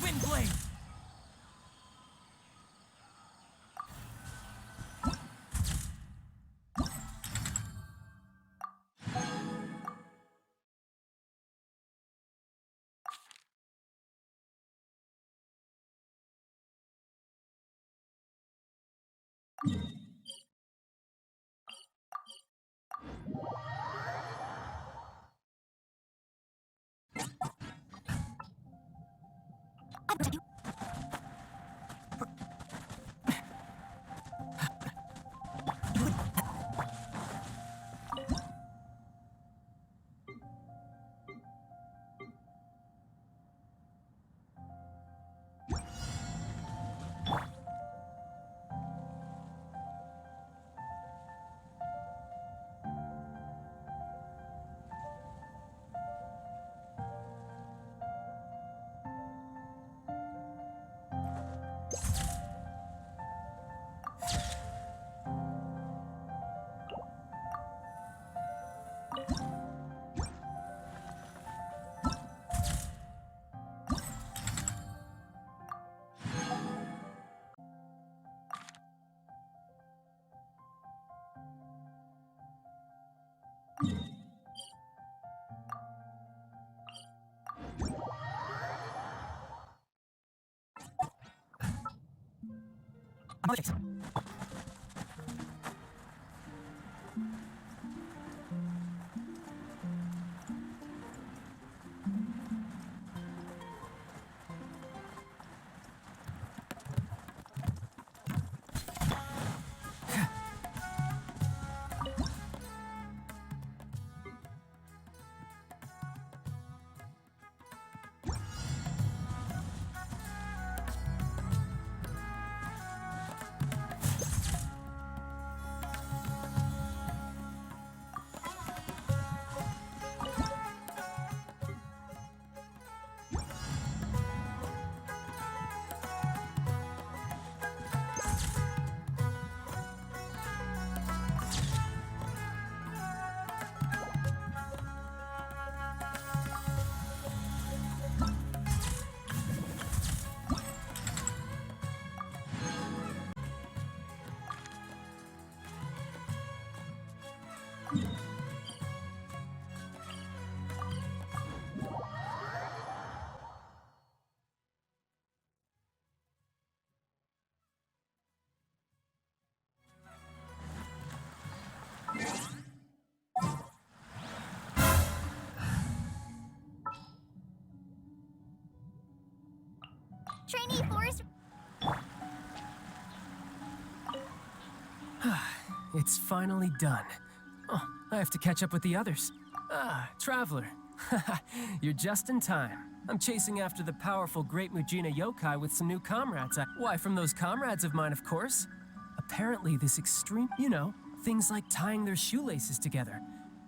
Windblade! Trainee Forest. It's finally done. Oh, I have to catch up with the others. Ah, Traveler. You're just in time. I'm chasing after the powerful Great Mujina yokai with some new comrades. Why, from those comrades of mine, of course. Apparently, this extreme, things like tying their shoelaces together,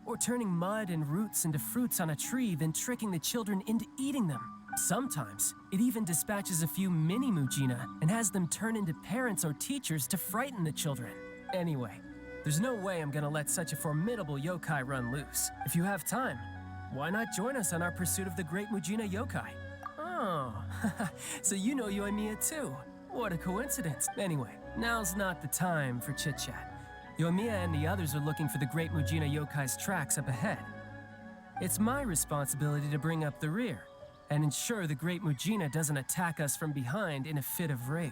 or turning mud and roots into fruits on a tree, then tricking the children into eating them. Sometimes, it even dispatches a few mini Mujina and has them turn into parents or teachers to frighten the children. Anyway, there's no way I'm gonna let such a formidable yokai run loose. If you have time, why not join us on our pursuit of the Great Mujina yokai? Oh, so you know Yoimiya too. What a coincidence. Anyway, now's not the time for chit-chat. Yoimiya and the others are looking for the Great Mujina yokai's tracks up ahead. It's my responsibility to bring up the rear and ensure the Great Mujina doesn't attack us from behind in a fit of rage.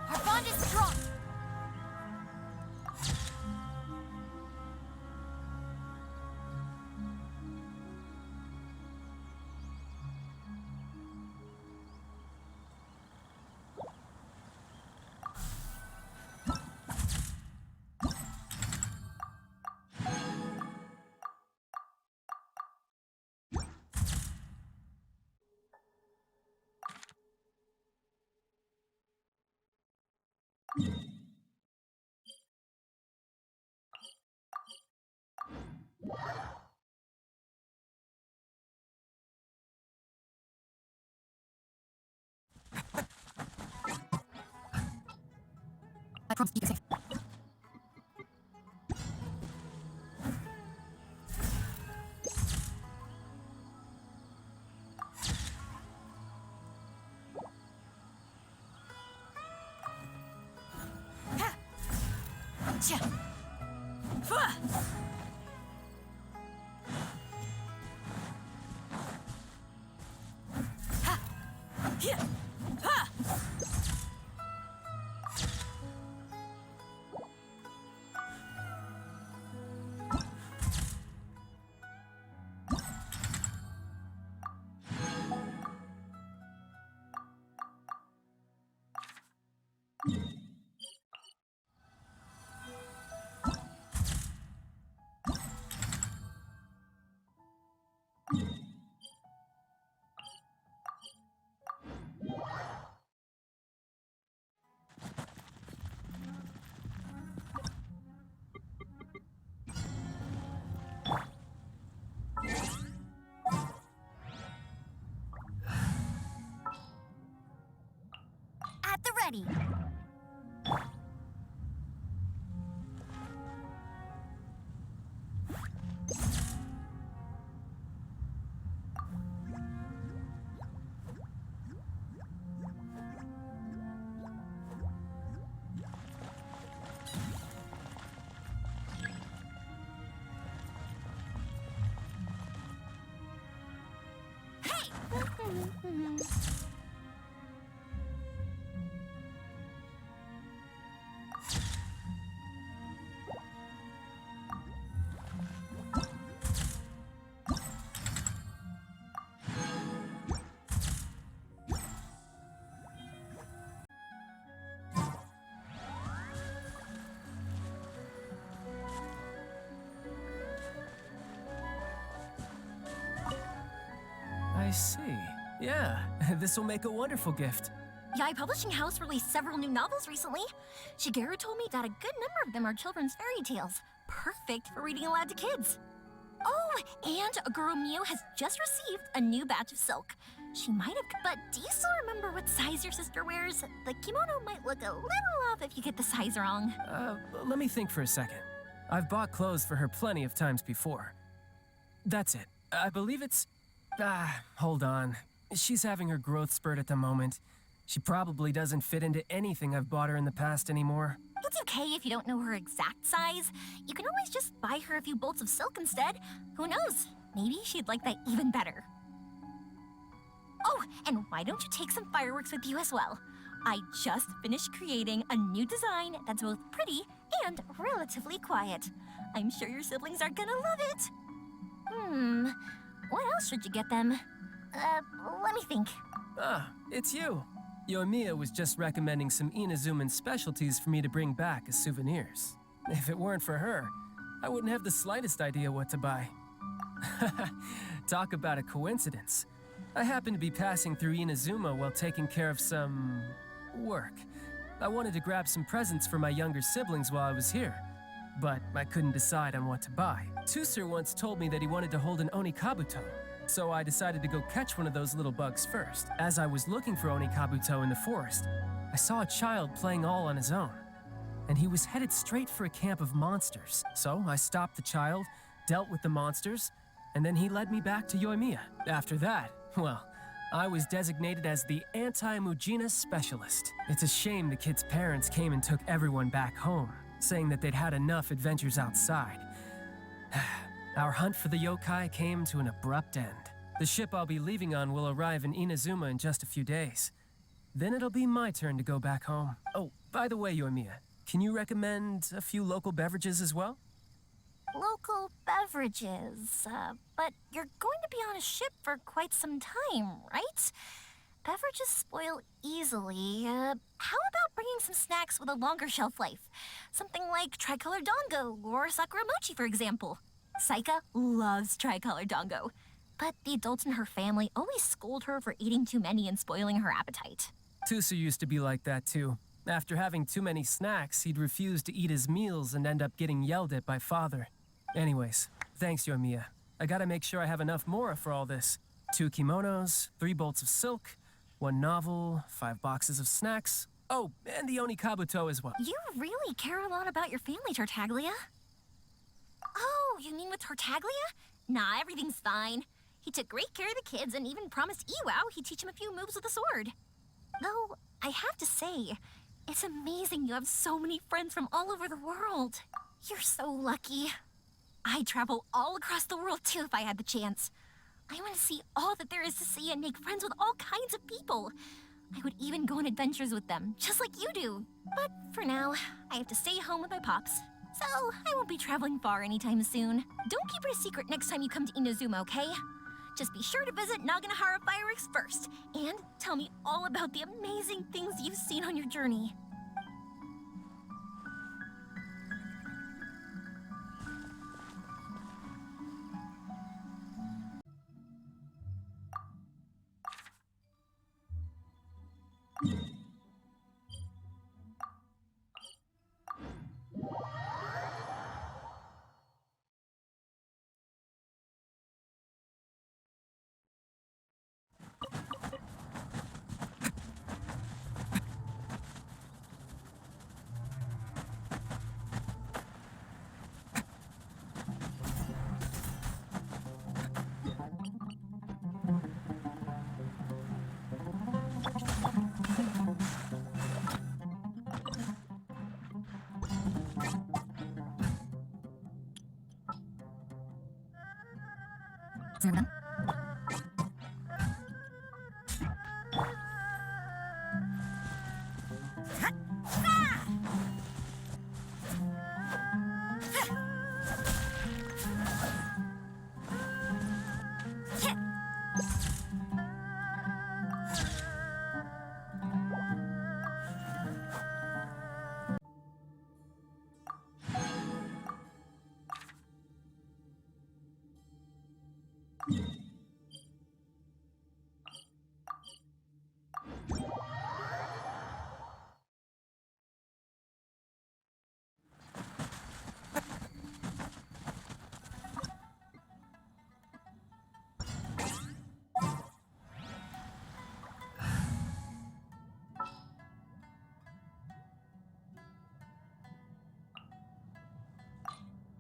Our bond is strong. I promise to keep it safe. At the ready. I see. Yeah, this will make a wonderful gift. Yai Publishing House released several new novels recently. Shigeru told me that a good number of them are children's fairy tales. Perfect for reading aloud to kids. Oh, and Guru Mio has just received a new batch of silk. She might have, but do you still remember what size your sister wears? The kimono might look a little off if you get the size wrong. Let me think for a second. I've bought clothes for her plenty of times before. That's it. I believe it's... hold on. She's having her growth spurt at the moment. She probably doesn't fit into anything I've bought her in the past anymore. It's okay if you don't know her exact size. You can always just buy her a few bolts of silk instead. Who knows? Maybe she'd like that even better. Oh, and why don't you take some fireworks with you as well? I just finished creating a new design that's both pretty and relatively quiet. I'm sure your siblings are gonna love it. What else should you get them? Let me think. Ah, it's you. Yoimiya was just recommending some Inazuman specialties for me to bring back as souvenirs. If it weren't for her, I wouldn't have the slightest idea what to buy. Talk about a coincidence. I happened to be passing through Inazuma while taking care of some work. I wanted to grab some presents for my younger siblings while I was here, but I couldn't decide on what to buy. Tusser once told me that he wanted to hold an Onikabuto, so I decided to go catch one of those little bugs first. As I was looking for Onikabuto in the forest, I saw a child playing all on his own, and he was headed straight for a camp of monsters. So I stopped the child, dealt with the monsters, and then he led me back to Yoimiya. After that, well, I was designated as the anti-Mujina specialist. It's a shame the kid's parents came and took everyone back home, saying that they'd had enough adventures outside. Our hunt for the yokai came to an abrupt end. The ship I'll be leaving on will arrive in Inazuma in just a few days. Then it'll be my turn to go back home. Oh, by the way, Yoimiya, can you recommend a few local beverages as well? Local beverages, but you're going to be on a ship for quite some time, right? Beverages spoil easily. How about bringing some snacks with a longer shelf life? Something like tricolor dango or sakura mochi, for example. Saika loves tricolor dango, but the adults in her family always scold her for eating too many and spoiling her appetite. Tusu used to be like that too. After having too many snacks, he'd refuse to eat his meals and end up getting yelled at by father. Anyways, thanks, Yoimiya. I gotta make sure I have enough mora for all this. 2 kimonos, 3 bolts of silk, 1 novel, 5 boxes of snacks. Oh, and the Onikabuto as well. You really care a lot about your family, Tartaglia. Oh, you mean with Tartaglia? Nah, everything's fine. He took great care of the kids and even promised Iwao he'd teach him a few moves with a sword. Though, I have to say, it's amazing you have so many friends from all over the world. You're so lucky. I'd travel all across the world too if I had the chance. I want to see all that there is to see and make friends with all kinds of people. I would even go on adventures with them, just like you do. But for now, I have to stay home with my pops. So I won't be traveling far anytime soon. Don't keep it a secret next time you come to Inazuma, okay? Just be sure to visit Naganohara Fireworks first, and tell me all about the amazing things you've seen on your journey.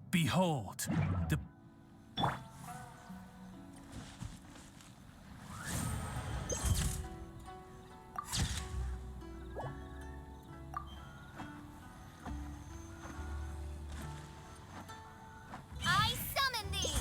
Behold, the... I summon thee!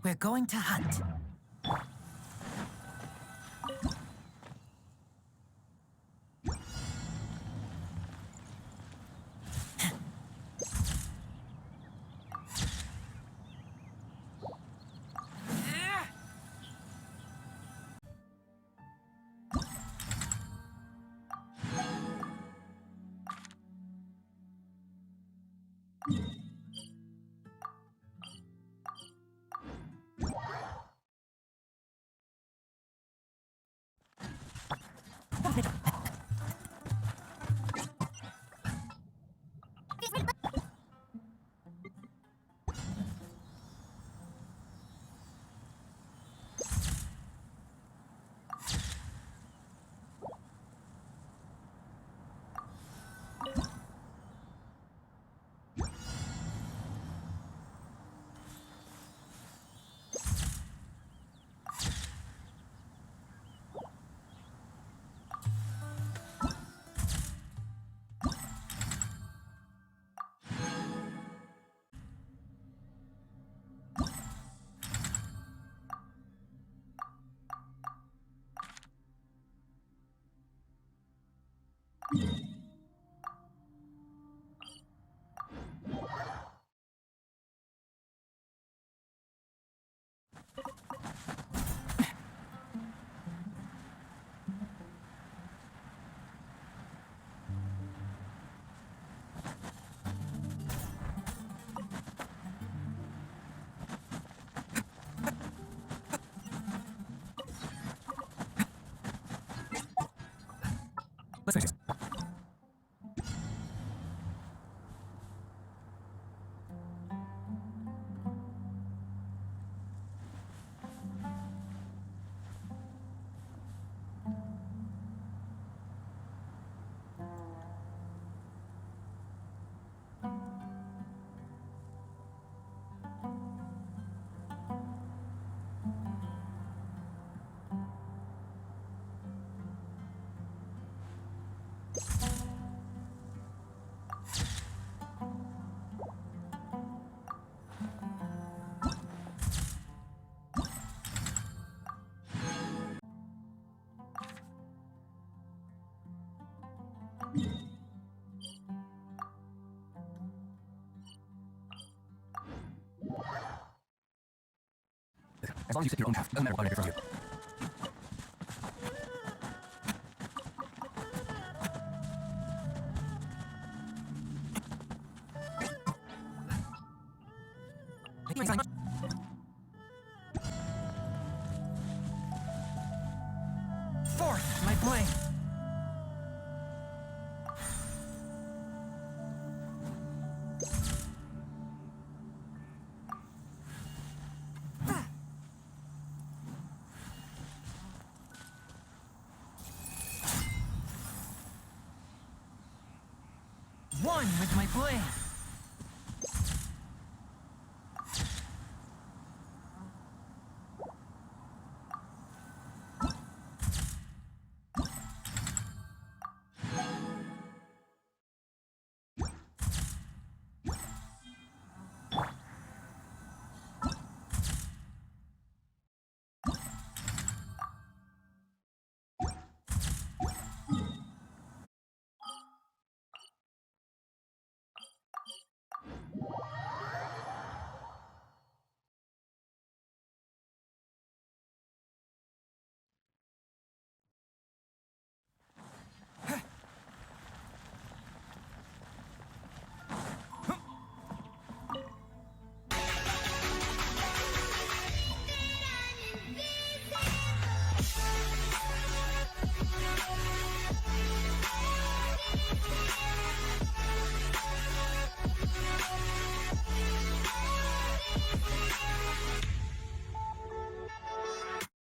We're going to hunt. Let's finish this. As long as you set your own path, doesn't matter what I do from you. Forth, my blade. One with my blade.